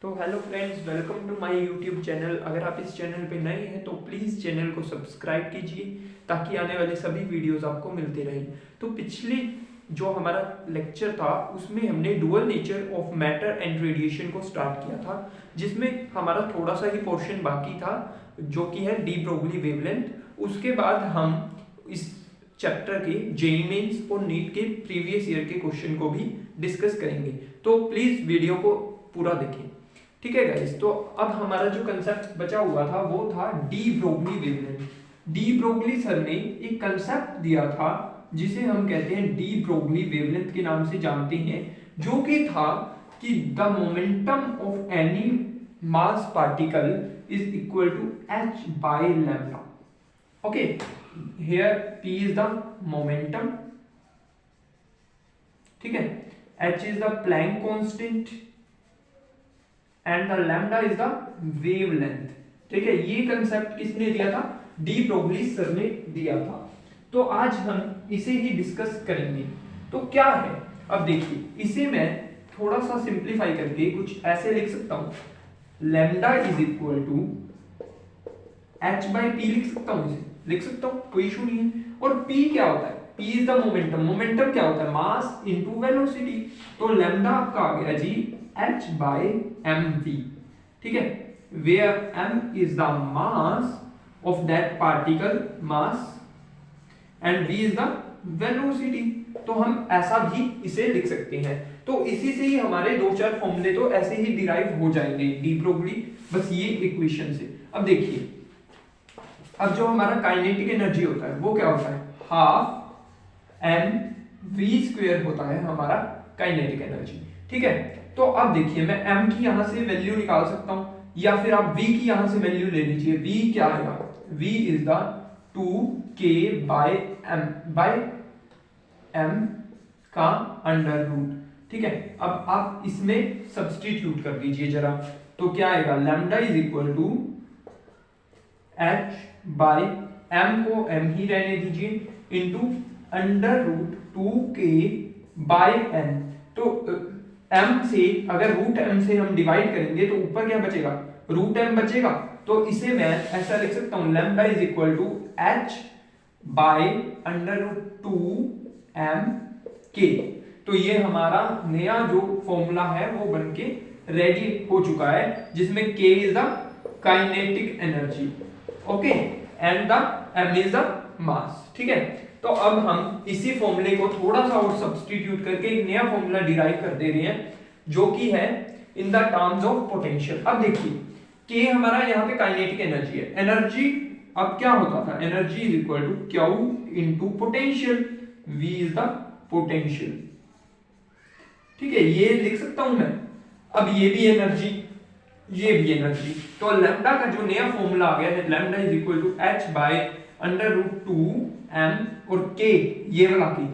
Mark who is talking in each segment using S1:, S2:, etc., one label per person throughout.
S1: तो hello friends, welcome to my YouTube channel. अगर आप इस चैनल पे नए हैं तो प्लीज़ चैनल को सब्सक्राइब कीजिए ताकि आने वाले सभी वीडियोस आपको मिलते रहें। तो पिछले जो हमारा लेक्चर था उसमें हमने dual nature of matter and radiation को स्टार्ट किया था, जिसमें हमारा थोड़ा सा ही पोर्शन बाकी था जो कि है डी ब्रोगली वेवलेंथ। उसके बाद हम इस चैप्टर के जेईई मेंस और नीट के प्रीवियस ईयर के क्वेश्चन को भी डिस्कस करेंगे। तो प्लीज़ वीडियो को पूरा देखें, ठीक है गाइस। तो अब हमारा जो कंसेप्ट बचा हुआ था वो था de Broglie wavelength. De Broglie sir ने एक कंसेप्ट दिया था जिसे हम कहते हैं डी ब्रोगली वेवलेंथ के नाम से जानते हैं, जो कि था कि the momentum of any mass particle is equal to h by lambda. Okay, here p is the momentum, ठीक है, h is the Planck constant and the lambda is the wavelength. ठीक है, ये कंसेप्ट किसने दिया था? डी ब्रोगली सर ने दिया था। तो आज हम इसे ही डिस्कस करेंगे। तो क्या है, अब देखिए, इसे मैं थोड़ा सा सिंप्लीफाई करके कुछ ऐसे लिख सकता हूं, lambda is equal to h by p लिख सकता हूं, इसे लिख सकता हूं, कोई इशू नहीं है। और p क्या होता है? p is the momentum. Momentum क्या होता है? Mass into velocity. तो लैम्डा आपका आ गया जी h by mv, ठीक है, where m is the mass of that particle mass and v is the velocity। तो हम ऐसा भी इसे लिख सकते हैं। तो इसी से ही हमारे दो चार फॉर्मूले तो ऐसे ही डिराइव हो जाएंगे डी ब्रोगली, बस ये इक्वेशन से। अब देखिए, अब जो हमारा काइनेटिक एनर्जी होता है वो क्या होता है? हाफ एम वी स्क्वायर होता है हमारा काइनेटिक एनर्जी, ठीक है। तो अब देखिए, मैं m की यहां से वैल्यू निकाल सकता हूं, या फिर आप v की यहां से वैल्यू ले लीजिए। v क्या आएगा? v is the 2k by m का अंडर रूट, ठीक है। अब आप इसमें सब्स्टिट्यूट कर दीजिए जरा, तो क्या आएगा? Lambda is equal to h by m को m ही रहने दीजिए into under root 2k by n। तो m से अगर रूट m से हम डिवाइड करेंगे तो ऊपर क्या बचेगा? रूट m बचेगा। तो इसे मैं ऐसा लिख सकता हूं, lambda is equal to h by under root 2m k। तो ये हमारा नया जो फॉर्मूला है वो बनके रेडी हो चुका है, जिसमें k is the kinetic energy, okay, and the m is the mass, ठीक है। तो अब हम इसी फॉर्मूले को थोड़ा सा और सब्स्टिट्यूट करके एक नया फॉर्मूला डिराइव कर दे रहे हैं, जो कि है in the terms of potential. अब देखिए, k हमारा यहाँ पे काइनेटिक एनर्जी है। एनर्जी अब क्या होता था? Energy is equal to Q into potential, V is the potential, ठीक है, ये लिख सकता हूं मैं। अब ये भी एनर्जी, ये भी एनर्जी। तो लैम्डा का जो नया फॉर्मूला आ गया है, lambda is equal to h by under root 2m और k ये वाला k,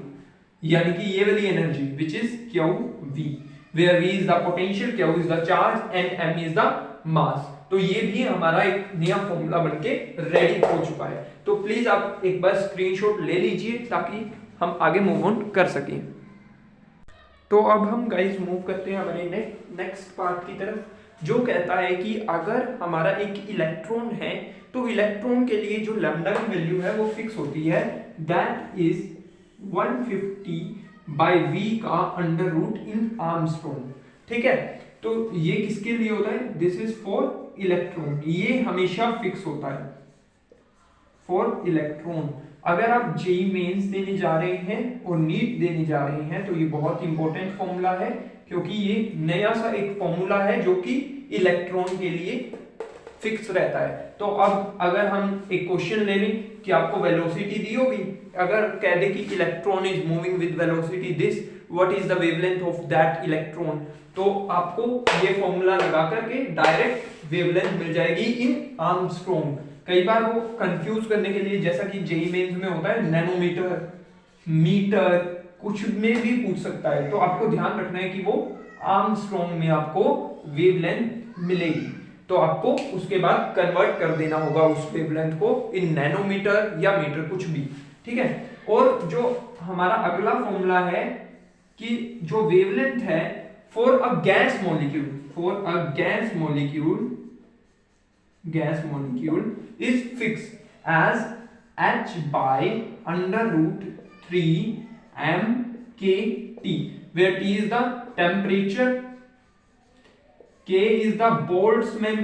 S1: यानी कि ये वाली energy which is QV, where V is the potential, Q is the charge and m is the mass। तो ये भी हमारा एक नया फॉर्मूला बनके रेडी हो चुका है। तो प्लीज आप एक बार स्क्रीनशॉट ले लीजिए ताकि हम आगे मूव ऑन कर सकें। तो अब हम गाइस मूव करते हैं हमारे नेक्स्ट पार्ट की तरफ, जो कहता है कि अगर हमारा एक इलेक्ट्रॉन है तो इलेक्ट्रॉन के लिए जो लैम्डा की वैल्यू है वो फिक्स होती है, दैट इज 150 बाय v का अंडर रूट इन आर्मस्ट्रॉन्ग, ठीक है। तो ये किसके लिए होता है? दिस इज फॉर इलेक्ट्रॉन, ये हमेशा फिक्स होता है फॉर इलेक्ट्रॉन। अगर आप जेईई मेंस देने जा रहे हैं और नीट देने जा रहे हैं तो ये बहुत इंपॉर्टेंट फॉर्मूला है, क्योंकि ये नया सा एक फॉर्मूला है जो कि इलेक्ट्रॉन के लिए फिक्स रहता है। तो अब अगर हम एक क्वेश्चन ले लें कि आपको वेलोसिटी दी होगी, अगर कह दे कि electron is moving with velocity this, what is the wavelength of that electron, तो आपको ये फॉर्मूला लगा करके डायरेक्ट वेवलेंथ मिल जाएगी इन आर्मस्ट्रॉन्ग। कई बार वो कंफ्यूज करने के लिए, जैसा कि जेईई मेंस में होता है नैनोमीटर, मीटर, कुछ में भी पूछ सकता है, तो आपको ध्यान रखना है कि वो आर्मस्ट्रॉन्ग में आपको वेवलेंथ मिलेगी। तो आपको उसके बाद कन्वर्ट कर देना होगा उस वेवलेंथ को इन नैनोमीटर या मीटर, कुछ भी, ठीक है। और जो हमारा अगला फॉर्मूला है कि जो वेवलेंथ है for a gas molecule is fix as h by under root 3 mkt, where T is the temperature, K is the Boltzmann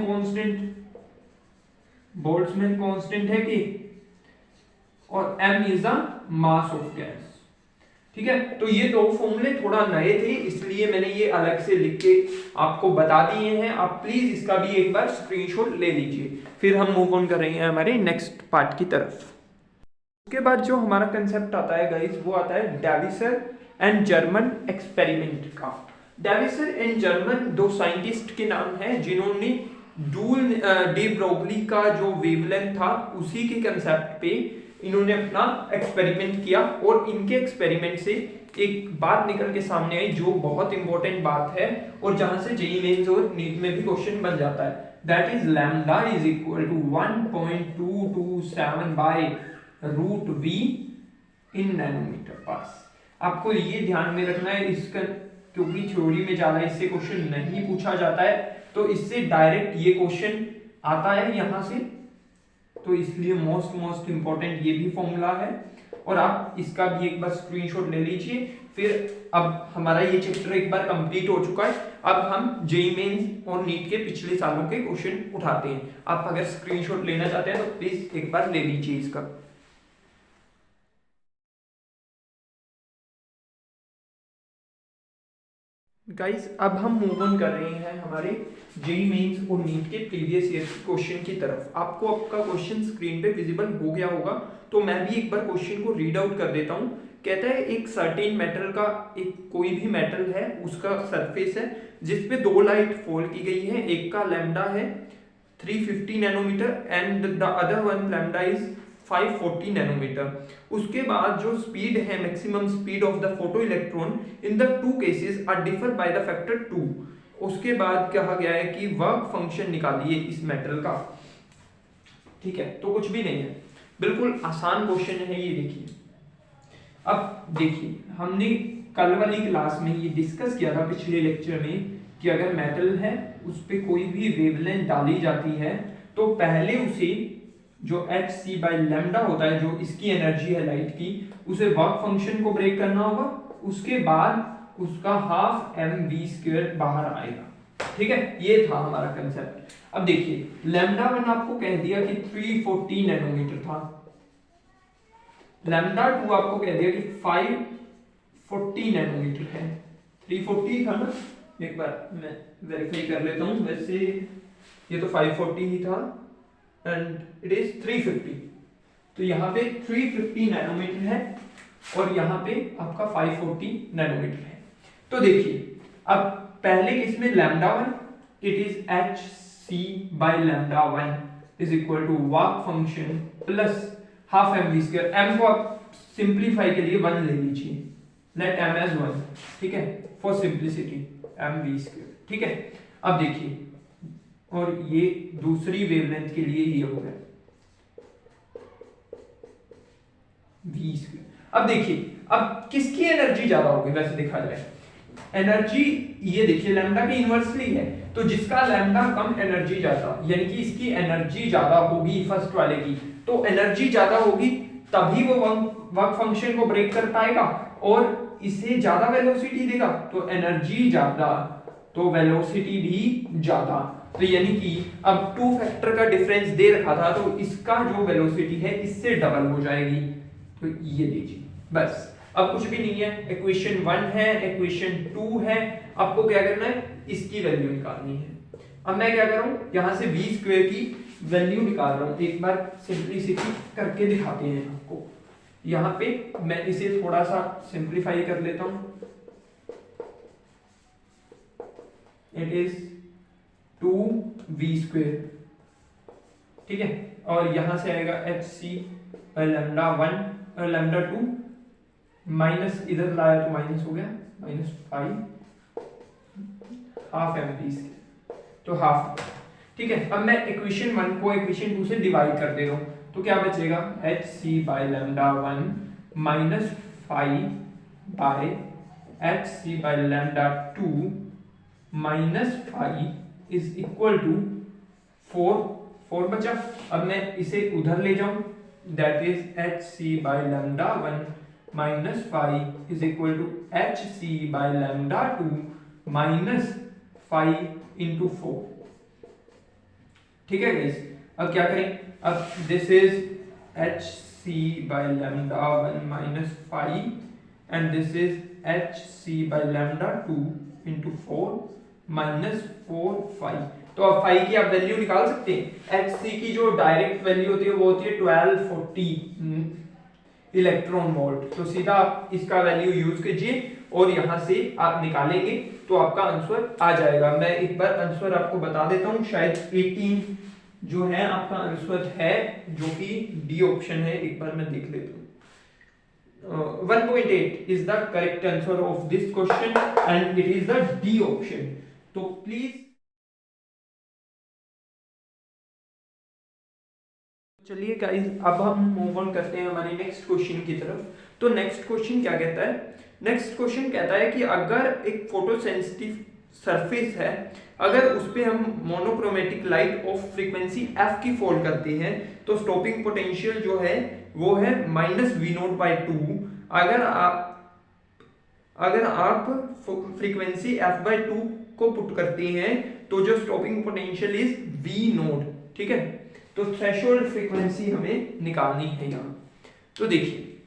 S1: constant है K, और m is the mass of gas। ठीक है, तो ये दो फॉर्मूले थोड़ा नए थे, इसलिए मैंने ये अलग से लिख के आपको बता दिए हैं। आप प्लीज इसका भी एक बार स्क्रीनशॉट ले लीजिए। फिर हम मूव ऑन कर रहे हैं हमारे नेक्स्ट पार्ट की तरफ। उसके बाद जो हमारा कंसेप्ट आता है गाइस, वो आता है डेविसर एंड जर्मन एक्सपेरिमेंट का। डेविसर एंड जर्मन दो साइंटिस्ट के नाम हैं जिन्होंने डूल डी ब्रोगली का जो वेवलेंथ था उसी के कंसेप्ट पे इन्होंने अपना एक्सपेरिमेंट किया, और इनके एक्सपेरिमेंट से एक बात निकल के सामने आई जो बहुत इंपॉर्टेंट बात है, और जहां से जेईई मेंस और नीट में भी क्वेश्चन बन जाता है। That is lambda is equal to 1.227 by root V in nanometer पास। आपको ये ध्यान में रखना है इसका, क्योंकि थ्योरी में ज्यादा इससे क्वेश्चन नहीं पूछा जाता है, तो इससे डायरेक्ट ये क्वेश्चन आता है यहां से, तो इसलिए मोस्ट इंपॉर्टेंट ये भी फॉर्मूला है, और आप इसका भी एक बार स्क्रीनशॉट ले लीजिए। फिर अब हमारा ये चैप्टर एक बार कंप्लीट हो चुका है, अब हम जेईई मेंस और नीट के पिछले सालों के क्वेश्चन उठाते हैं। आप अगर स्क्रीनशॉट लेना चाहते हैं तो प्लीज एक बार ले लीजिए इसका। गाइस अब हम मूव ऑन कर रहे हैं हमारे जेईई मेंस और नीट के प्रीवियस ईयर क्वेश्चन की तरफ। आपको आपका क्वेश्चन स्क्रीन पे विजिबल हो गया होगा, तो मैं भी एक बार क्वेश्चन को रीड आउट कर देता हूं। कहता है एक सर्टेन मेटल का, एक कोई भी मेटल है उसका सरफेस है जिसपे दो लाइट फॉल की गई है, एक का लैम्डा है 350 nanometer and the other one lambda is 540 nanometer. उसके बाद जो स्पीड है, maximum speed of the photo electron in the two cases are differ by the factor 2। उसके बाद कहा गया है कि वर्क फंक्शन निकालिए इस मेटल का। ठीक है, तो कुछ भी नहीं है, बिल्कुल आसान क्वेश्चन है ये। देखिए अब देखिए, हमने कल वाली क्लास में ये डिस्कस किया था पिछले लेक्चर में कि अगर मेटल है उस पर कोई भी वेवलेंथ डाली जाती है तो पहले उसे जो hc बाय लैम्डा होता है, जो इसकी एनर्जी है लाइट की, उसे वर्क फंक्शन को ब्रेक करना होगा, उसके बाद उसका हाफ mv² बाहर आएगा। ठीक है, ये था हमारा कंसेप्ट। अब देखिए लैम्डा 1 आपको कह दिया कि 340 नैनोमीटर था, लैम्डा 2 आपको कह दिया कि 540 नैनोमीटर है। 340 था ना, एक बार मैं वेरीफाई कर लेता हूं, वैसे ये तो 540 ही था एंड इट इज 350, तो यहाँ पे 350 नैनोमीटर है और यहाँ पे आपका 540 नैनोमीटर है। तो देखिए अब पहले केस में lambda 1 it is hc by lambda 1 is equal to work function plus half mv²। m को आप सिंप्लीफाई के लिए 1 ले लीजिए, लेट m एज 1, ठीक है, फॉर सिंप्लिसिटी mv²। ठीक है, अब देखिए, और ये दूसरी वेवलेंथ के लिए ये हो गया v²। अब देखिए अब किसकी एनर्जी ज्यादा होगी, वैसे देखा जाए एनर्जी, ये देखिए लैम्डा की इनवर्सली है, तो जिसका लैम्डा कम एनर्जी ज्यादा, यानी कि इसकी एनर्जी ज्यादा होगी फर्स्ट वाले की, तो एनर्जी ज्यादा होगी तभी वो वर्क फंक्शन को ब्रेक कर पाएगा और इसे ज्यादा वेलोसिटी देगा, तो एनर्जी ज्यादा तो वेलोसिटी भी ज्यादा। तो यानी कि अब 2 फैक्टर का डिफरेंस दे रखा था, तो इसका जो वेलोसिटी है इससे डबल हो जाएगी, तो ये लीजिए बस। अब कुछ भी नहीं है, इक्वेशन 1 है, इक्वेशन 2 है, आपको क्या करना है, इसकी वैल्यू निकालनी है। अब मैं क्या कर रहा हूं, यहां से v² की वैल्यू निकाल रहा हूं, एक बार सिंप्लिसिटी करके दिखाते हैं आपको। यहां पे मैं इसे थोड़ा सा सिंप्लीफाई कर लेता हूं, इट इज 2v², ठीक है, और यहां से आएगा hc लैम्डा 1 और लैम्डा 2 माइनस, इधर लाया तो माइनस हो गया, -5 हाफ mv², तो हाफ। ठीक है, अब मैं इक्वेशन 1 को इक्वेशन 2 से डिवाइड कर दे रहा हूं, तो क्या बचेगा, hc by lambda 1 minus 5 by hc by lambda 2 minus five is equal to 4 बचा। अब मैं इसे उधर ले जाऊं, that is H C by lambda 1 minus five is equal to H C by lambda 2 minus 5 into 4। ठीक है गाइस, अब क्या करें, अब this is H C by lambda 1 minus 5 and this is H C by lambda 2 into 4 minus 4 5। तो अब 5 की आप वैल्यू निकाल सकते हैं। एच सी की जो डायरेक्ट वैल्यू होती है वो होती है 1240 इलेक्ट्रॉन वोल्ट। तो सीधा आप इसका वैल्यू यूज कीजिए और यहां से आप निकालेंगे तो आपका आंसर आ जाएगा। मैं एक बार आंसर आपको बता देता हूं, शायद 18 जो है आपका आंसर है, जो कि डी ऑप्शन है। एक बार मैं देख लेता हूं। 1.8 is the correct answer of this question and it is the D option. तो प्लीज चलिए गाइस, अब हम मूव ऑन करते हैं हमारे नेक्स्ट क्वेश्चन की तरफ। तो नेक्स्ट क्वेश्चन क्या कहता है, नेक्स्ट क्वेश्चन कहता है कि अगर एक फोटो सेंसिटिव सरफेस है, अगर उस पे हम monochromatic light of frequency F की फॉल करते हैं तो स्टॉपिंग पोटेंशियल जो है वो है -v0/2। अगर आप फ्रीक्वेंसी f/2 को पुट करते हैं तो जो स्टॉपिंग पोटेंशियल इज v0। ठीक है, तो थ्रेशोल्ड फ्रीक्वेंसी हमें निकालनी है यहां। तो देखिए,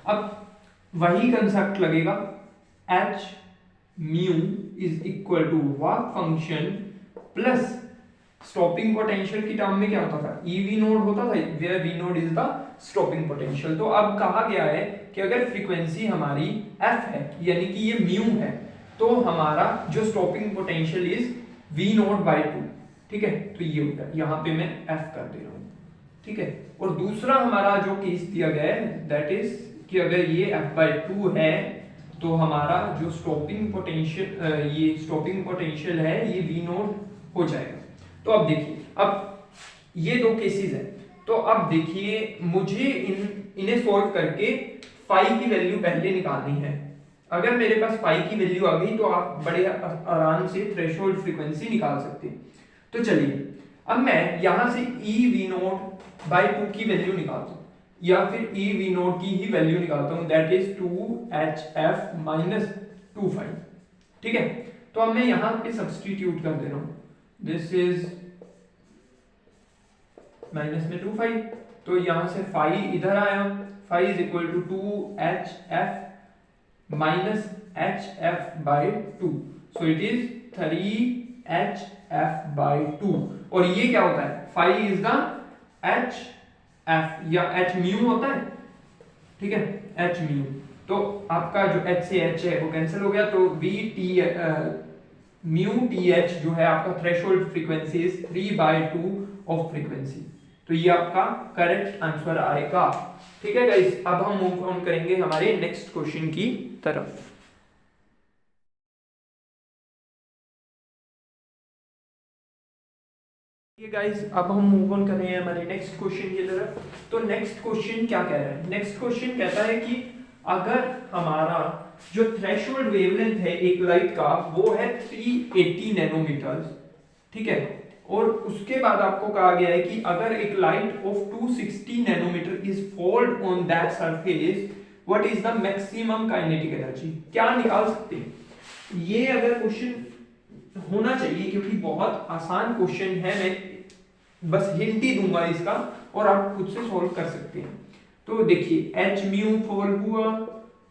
S1: अब वही कंसेप्ट लगेगा, h mu is equal to work function plus stopping potential की टर्म में क्या होता था, EV0 होता था, where V0 is the stopping potential. तो अब कहा गया है कि अगर फ्रीक्वेंसी हमारी f है, यानी कि ये म्यू है, तो हमारा जो स्टॉपिंग पोटेंशियल इज V0/2। ठीक है, तो ये होता है, यहाँ पे मैं f कर दे रहा हूँ। ठीक है, और दूसरा हमारा जो केस दिया गया है दैट इज कि अगर ये f/2 है तो हमारा जो स्टॉपिंग पोटेंशियल है ये V0 हो जाएगा। तो अब देखिए, अब ये दो केसेस हैं, तो अब देखिए मुझे इन्हें सॉल्व करके फाई की वैल्यू पहले निकालनी है। अगर मेरे पास फाई की वैल्यू आ गई तो आप बड़े आराम से थ्रेशोल्ड फ्रीक्वेंसी निकाल सकते हैं। तो चलिए, अब मैं यहां से EV0/2 की वैल्यू निकालता हूं, या फिर EV0 की ही वैल्यू निकालता हूं, दैट इज 2HF - 25। ठीक है, तो अब मैं यहां पे सब्स्टिट्यूट कर दे रहा हूं, दिस इज माइनस में 25, तो यहां से फाई इधर आया, phi is equal to 2HF - HF/2, so it is 3HF/2। और ये क्या होता है, फाई इज द HF या H म्यू होता है। ठीक है, H म्यू, तो आपका जो H से H है वो कैंसिल हो गया, तो म्यू TH जो है आपका threshold frequency is 3/2 of frequency. तो ये आपका करेक्ट आंसर आएगा। ठीक है गाइस, अब हम मूव ऑन करेंगे हमारे नेक्स्ट क्वेश्चन की तरफ। ये गाइस, अब हम मूव ऑन कर रहे हैं हमारे नेक्स्ट क्वेश्चन की तरफ। तो नेक्स्ट क्वेश्चन क्या कह रहा है, नेक्स्ट क्वेश्चन कहता है कि अगर हमारा जो थ्रेशोल्ड वेवलेंथ है एक लाइट का वो है 380 नैनोमीटर। ठीक है, और उसके बाद आपको कहा गया है कि अगर एक light of 260 nanometer is falled on that surface, what is the maximum kinetic energy. क्या निकाल सकते हैं, ये अगर क्वेश्चन होना चाहिए क्योंकि बहुत आसान क्वेश्चन है, मैं बस हिंट ही दूंगा इसका और आप खुद से सॉल्व कर सकते हैं। तो देखिए, H म्यू फॉल हुआ,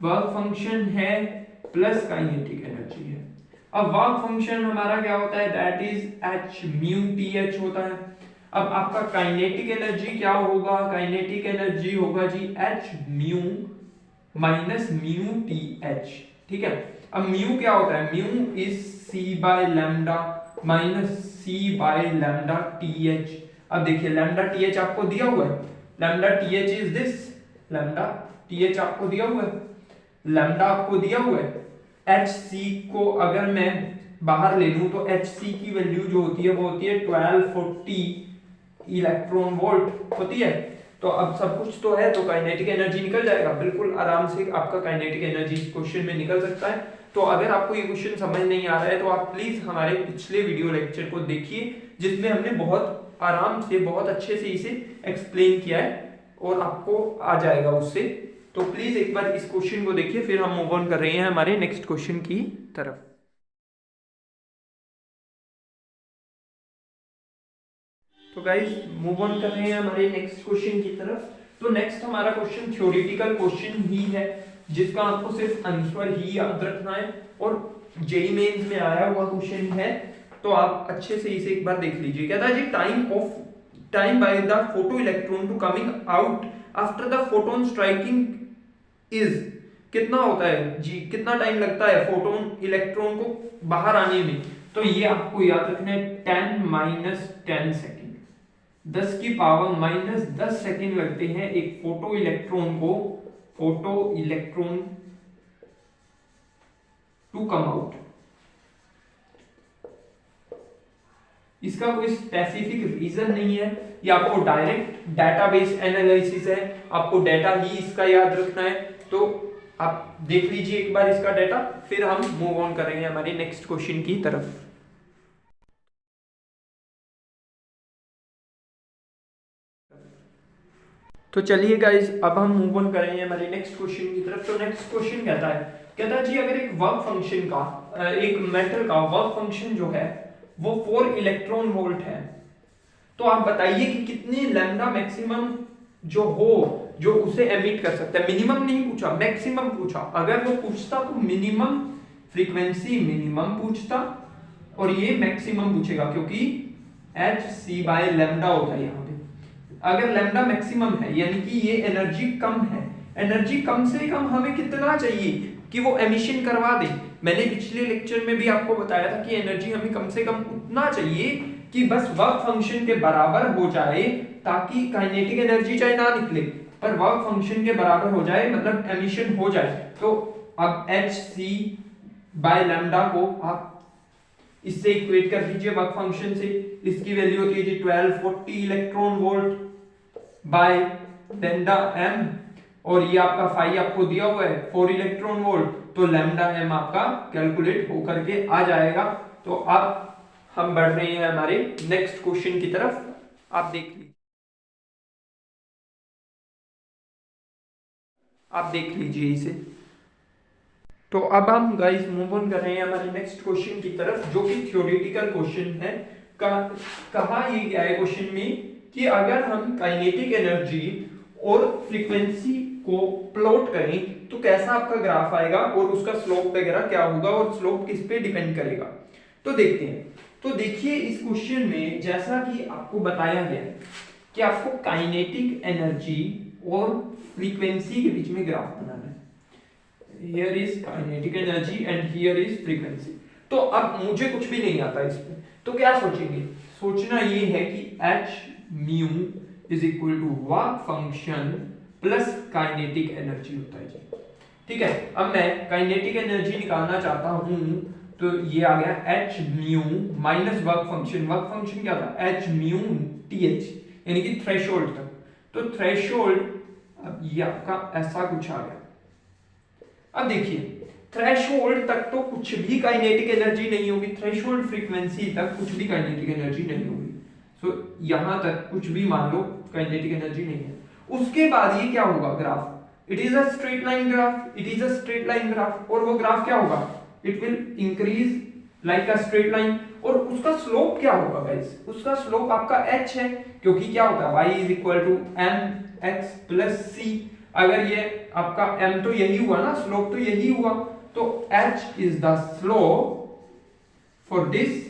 S1: वर्क फंक्शन है प्लस काइनेटिक एनर्जी है। अब वर्क फंक्शन हमारा क्या होता है, that is H mu TH होता है। अब आपका काइनेटिक एनर्जी क्या होगा, काइनेटिक एनर्जी होगा जी H mu minus mu TH। ठीक है, अब म्यू क्या होता है, mu is C/λ minus C/λ TH। अब देखिए, लैम्डा TH आपको दिया हुआ है, lambda TH is this, lambda TH आपको दिया हुआ है, लैम्डा आपको दिया हुआ है। HC को अगर मैं बाहर ले लूं तो HC की वैल्यू जो होती है वो होती है 1240 इलेक्ट्रॉन वोल्ट होती है। तो अब सब कुछ तो है, तो काइनेटिक एनर्जी निकल जाएगा, बिल्कुल आराम से आपका काइनेटिक एनर्जी इस क्वेश्चन में निकल सकता है। तो अगर आपको ये क्वेश्चन समझ नहीं आ रहा है तो आप प्लीज हमारे पिछले वीडियो लेक्चर को देखिए, जिसमें हमने बहुत आराम से बहुत अच्छे से इसे एक्सप्लेन किया है और आपको आ जाएगा उससे। तो प्लीज एक बार इस क्वेश्चन को देखिए, फिर हम मूव ऑन कर रहे हैं हमारे नेक्स्ट क्वेश्चन की तरफ। तो गाइस मूव ऑन कर रहे हैं हमारे नेक्स्ट क्वेश्चन की तरफ। तो नेक्स्ट हमारा क्वेश्चन थ्योरेटिकल क्वेश्चन ही है, जिसका आपको सिर्फ आंसर ही याद रखना है और जेईई मेंस में आया हुआ क्वेश्चन है, तो आप अच्छे से इसे एक बार देख लीजिए। कहता है जी time by the photo electron to coming out after the photon striking is, कितना होता है जी, कितना टाइम लगता है फोटोन इलेक्ट्रॉन को बाहर आने में। तो ये आपको याद रखना है 10 - 10 सेकेंड, 10 की पावर -10 सेकेंड लगते हैं एक photo electron to come out. इसका कोई स्पेसिफिक रीजन नहीं है, ये आपको डायरेक्ट डाटाबेस एनालिसिस है, आपको डाटा ही इसका याद रखना है। तो आप देख लीजिए एक बार इसका डाटा, फिर हम मूव ऑन करेंगे हमारे नेक्स्ट क्वेश्चन की तरफ। तो चलिए गाइस अब हम मूव ऑन करेंगे हमारे नेक्स्ट क्वेश्चन की तरफ। तो नेक्स्ट क्वेश्चन कहता है जी अगर एक वर्क फंक्शन का एक मेटल का वर्क फंक्शन जो है वो 4 इलेक्ट्रॉन वोल्ट है, तो आप बताइए कि कितने लैम्डा मैक्सिमम जो उसे एमिट कर सकता है। मिनिमम नहीं पूछा, मैक्सिमम पूछा। अगर वो पूछता तो मिनिमम फ्रीक्वेंसी मिनिमम पूछता और ये मैक्सिमम पूछेगा, क्योंकि hc/लैम्डा होता है यहाँ पे। अगर लैम्डा मैक्सिमम है यानी कि ये एनर्जी कम है, एनर्जी कम से कम हमें कितना चाहिए कि वो एमिशन करवा दे। मैंने पिछले लेक्चर में भी आपको बताया था कि एनर्जी हमें कम से कम उतना चाहिए कि बस वर्क फंक्शन के बराबर हो जाए, ताकि काइनेटिक एनर्जी चाहे ना निकले पर वर्क फंक्शन के बराबर हो जाए, मतलब एमिशन हो जाए। तो अब hc/लैम्डा को आप इससे इक्वेट कर दीजिए वर्क फंक्शन से। इसकी वैल्यू होती है जी 1240 electron volt by lambda m, और ये आपका फाई आपको दिया हुआ है 4 इलेक्ट्रॉन वोल्ट, तो लैम्डा m आपका कैलकुलेट होकर के आ जाएगा। तो अब हम बढ़ रहे हैं हमारे नेक्स्ट क्वेश्चन की तरफ, आप देख लीजिए इसे। तो अब हम गाइस मूव ऑन कर रहे हैं हमारे नेक्स्ट क्वेश्चन की तरफ, जो कि थ्योरेटिकल क्वेश्चन है। कहा ये गया है क्वेश्चन में कि अगर हम काइनेटिक एनर्जी और फ्रीक्वेंसी को प्लॉट करें तो कैसा आपका ग्राफ आएगा और उसका स्लोप वगैरह क्या होगा और स्लोप किस पे डिपेंड करेगा। तो देखते हैं। तो देखिए इस क्वेश्चन में जैसा कि आपको बताया गया कि आपको काइनेटिक एनर्जी और फ्रीक्वेंसी के बीच में ग्राफ बनाना है। Here is kinetic energy and here is frequency। तो अब मुझे कुछ भी नहीं आता इसमें, तो क्या सोचेंगे, सोचना ये है कि h mu is equal to work function plus kinetic energy होता है जी। ठीक है, अब मैं काइनेटिक एनर्जी निकालना चाहता हूं, तो ये आ गया h mu minus work function क्या था, h mu th, यानी कि थ्रेशोल्ड तक। तो थ्रेशोल्ड, अब ये आपका ऐसा कुछ आ गया। अब देखिए थ्रेशोल्ड तक तो कुछ भी काइनेटिक एनर्जी नहीं होगी, थ्रेशोल्ड फ्रीक्वेंसी तक कुछ भी काइनेटिक एनर्जी नहीं होगी। सो यहां तक कुछ भी मान लो काइनेटिक एनर्जी नहीं है। उसके बाद ये क्या होगा graph, it is a straight line graph, और वो ग्राफ क्या होगा, it will increase like a straight line. और उसका स्लोप क्या होगा गाइस, उसका स्लोप आपका h है, क्योंकि क्या होता है y is equal to mx plus c। अगर ये आपका m तो यही हुआ ना, स्लोप तो यही हुआ, तो h is the slope for this.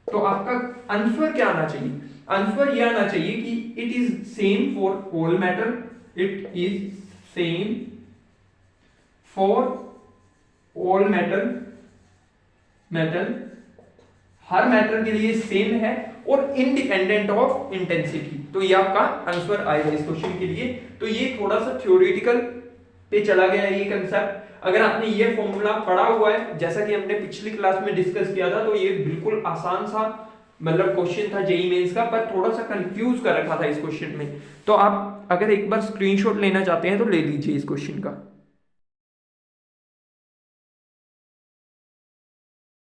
S1: तो आपका आंसर क्या आना चाहिए, आंसर ये आना चाहिए कि it is same for all matter, it is same for all metal, her matter के लिए सेम है और इंडिपेंडेंट ऑफ इंटेंसिटी। तो ये आपका आंसर आएगा इस क्वेश्चन के लिए। तो ये थोड़ा सा थ्योरेटिकल पे चला गया है ये कंसेप्ट। अगर आपने ये फॉर्मूला पढ़ा हुआ है, जैसा कि हमने पिछली क्लास में डिस्कस किया था, तो ये बिल्कुल आसान सा मतलब क्वेश्चन था जेईई मेंस का, पर थोड़ा सा कंफ्यूज कर रखा था इस क्वेश्चन में। तो आप अगर एक बार स्क्रीनशॉट लेना चाहते हैं तो ले लीजिए इस क्वेश्चन का।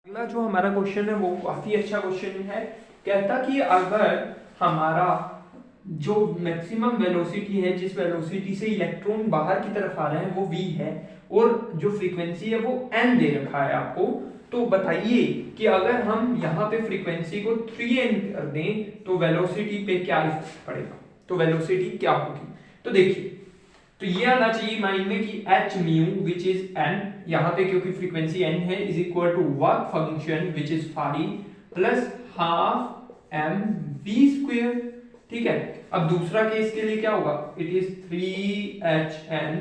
S1: अगला जो हमारा क्वेश्चन है वो काफी अच्छा क्वेश्चन है। कहता कि अगर हमारा जो मैक्सिमम वेलोसिटी है, जिस वेलोसिटी से इलेक्ट्रॉन बाहर की तरफ आ रहे हैं वो v है, और जो फ्रीक्वेंसी है वो n दे रखा है आपको, तो बताइए कि अगर हम यहाँ पे फ्रीक्वेंसी को 3n कर दें तो वेलोसिटी पे क्या इफेक्ट पड़ेगा, तो वेलोसिटी क्या होगी। तो देखिए, तो ये आना चाहिए माइंड में कि h mu which is n, यहाँ पे क्योंकि फ्रीक्वेंसी n है, is equal to work function which is phi plus half m v square. ठीक है, अब दूसरा केस के लिए क्या होगा, it is 3hn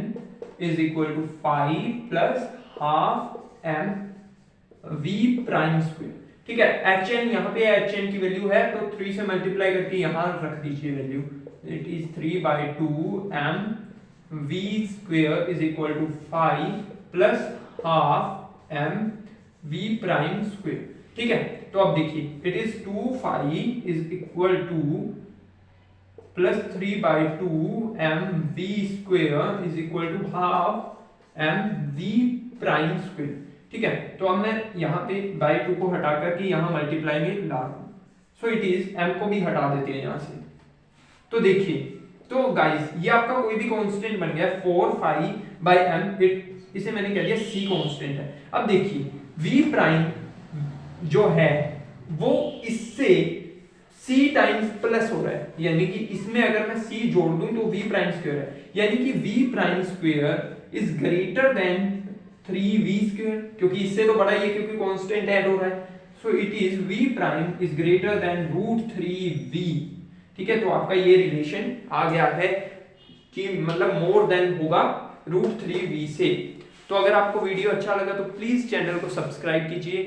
S1: is equal to 5 plus half m v prime square. ठीक है, hn यहाँ पे hn की वैल्यू है तो 3 से मल्टीप्लाई करके यहाँ रख दीजिए value, it is 3/2 m v square is equal to 5 plus half m v prime square. ठीक है, तो अब देखिए, it is 2 phi is equal to plus 3/2 m v square is equal to half m v prime square. ठीक है, तो अब मैं यहाँ पे बाई 2 को हटा करके यहाँ मल्टीप्लाई में ला दूं, सो इट इज m को भी हटा देते हैं यहाँ से। तो देखिए, तो गाइस ये आपका कोई भी कांस्टेंट बन गया 4 फाई बाई m, इसे मैंने कह दिया c कांस्टेंट है। अब देखिए v प्राइम जो है वो इससे c टाइम्स प्लस हो रहा है, यानी कि इसमें अगर मैं c जोड़ दूं तो v प्राइम स्क्वायर है, यानी कि v prime square is greater than 3v square, क्योंकि इससे तो बड़ा ही है क्योंकि कांस्टेंट ऐड हो रहा है। सो it is v prime is greater than √3v। ठीक है, तो आपका ये रिलेशन आ गया है कि मतलब मोर देन होगा √3v से। तो अगर आपको वीडियो अच्छा लगा तो प्लीज चैनल को सब्सक्राइब कीजिए,